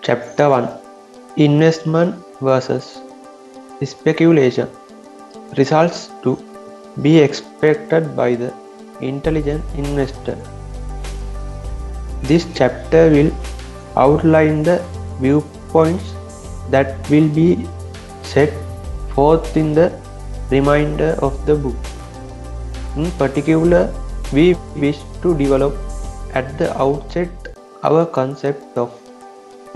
Chapter 1: Investment versus Speculation. Results to be expected by the intelligent investor. This chapter will outline the viewpoints that will be set forth in the remainder of the book. In particular, we wish to develop at the outset our concept of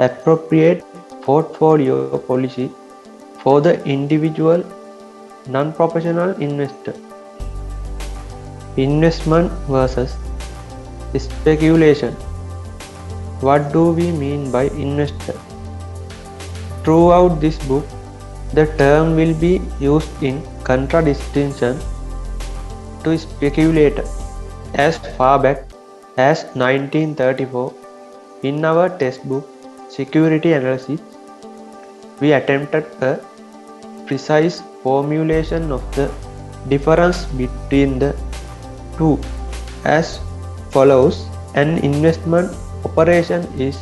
appropriate portfolio policy for the individual non-professional investor. Investment versus speculation. What do we mean by investor? Throughout this book, the term will be used in contradistinction to speculator. As far back as 1934, in our textbook Security Analysis, we attempted a precise formulation of the difference between the two as follows. An investment operation is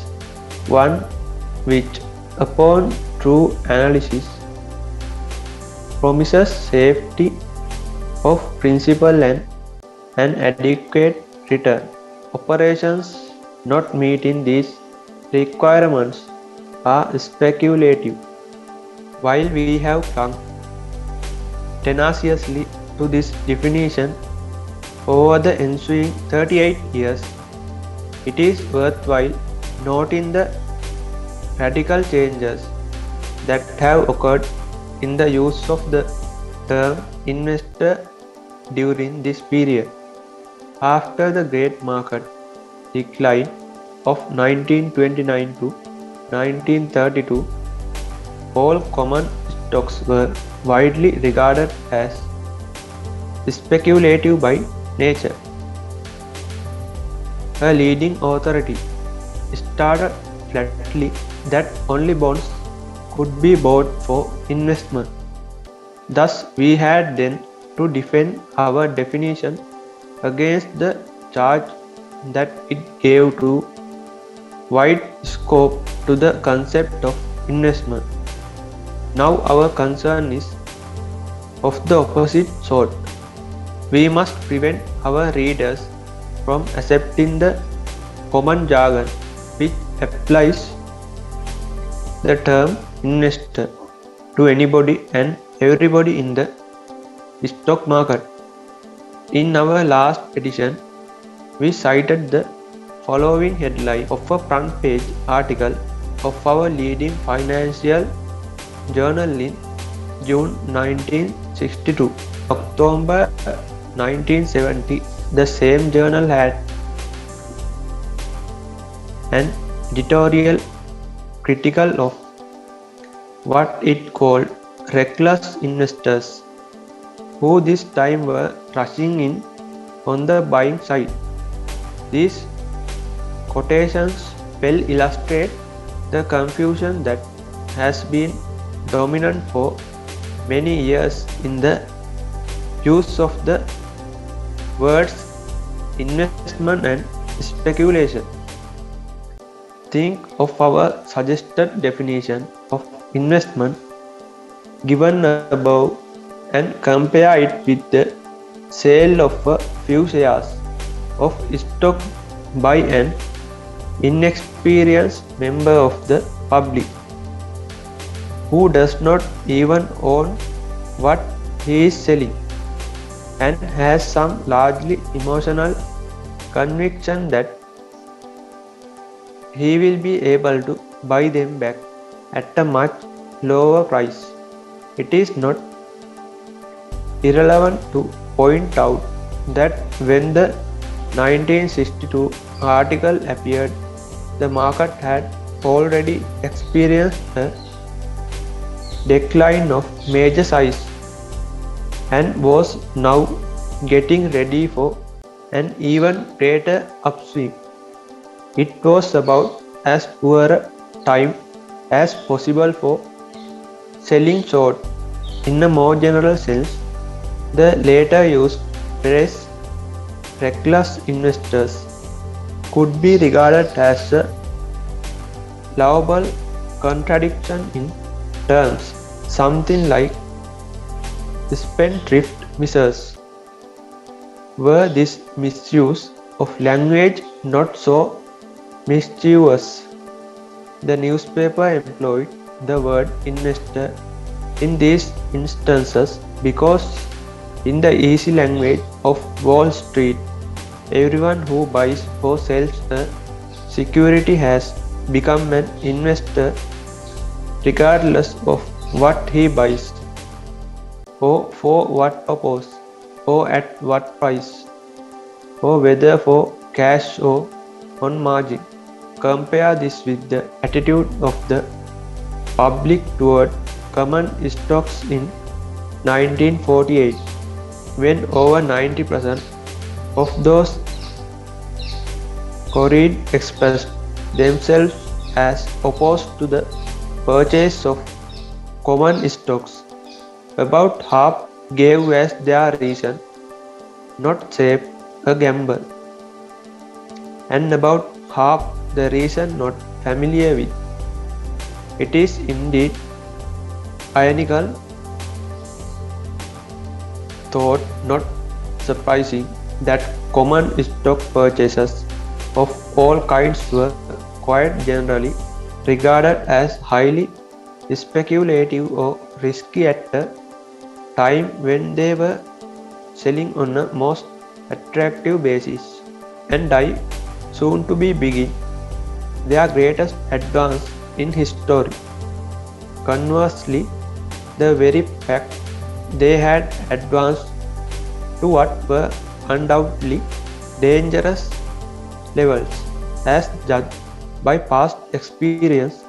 one which, upon true analysis, promises safety of principal and an adequate return. Operations not meeting these requirements are speculative. While we have clung tenaciously to this definition over the ensuing 38 years, it is worthwhile noting the radical changes that have occurred in the use of the term investor during this period. After the great market decline of 1929 to 1932, all common stocks were widely regarded as speculative by nature. A leading authority stated flatly that only bonds could be bought for investment. Thus, we had then to defend our definition against the charge that it gave too wide scope to the concept of investment. Now our concern is of the opposite sort. We must prevent our readers from accepting the common jargon which applies the term investor to anybody and everybody in the stock market. In our last edition, we cited the following headline of a front page article of our leading financial journal in June 1962. October 1970, the same journal had an editorial critical of what it called reckless investors, who this time were rushing in on the buying side. These quotations well illustrate the confusion that has been dominant for many years in the use of the words investment and speculation. Think of our suggested definition of investment given above and compare it with the sale of a few shares of stock by an inexperienced member of the public who does not even own what he is selling and has some largely emotional conviction that he will be able to buy them back at a much lower price. It is not irrelevant to point out that when the 1962 article appeared, the market had already experienced a decline of major size and was now getting ready for an even greater upswing. It was about as poor a time as possible for selling short. In a more general sense, the later used phrase reckless investors could be regarded as a laughable contradiction in terms, something like spendthrift misses. Were this misuse of language not so mischievous? The newspaper employed the word investor in these instances because, in the easy language of Wall Street, everyone who buys or sells a security has become an investor regardless of what he buys, or for what purpose, or at what price, or whether for cash or on margin. Compare this with the attitude of the public toward common stocks in 1948, when over 90% of those queried expressed themselves as opposed to the purchase of common stocks. About half gave as their reason not safe a gamble, and about half the reason not familiar with. It is indeed ironical thought, not surprising, that common stock purchases of all kinds were quite generally regarded as highly speculative or risky at a time when they were selling on a most attractive basis, and I soon to be begin their greatest advance in history. Conversely, the very fact they had advanced to what were undoubtedly dangerous levels, as judged by past experience,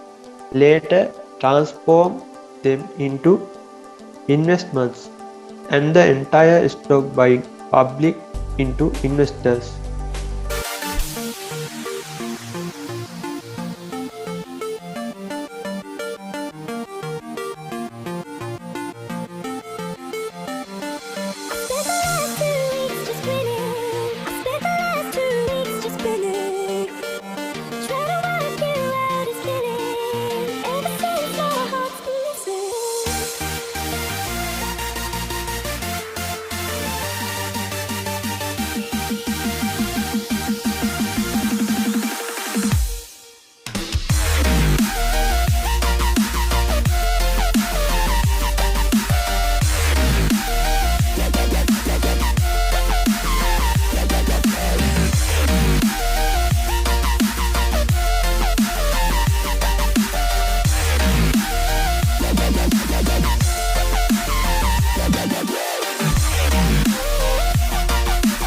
later transformed them into investments and the entire stock buying public into investors.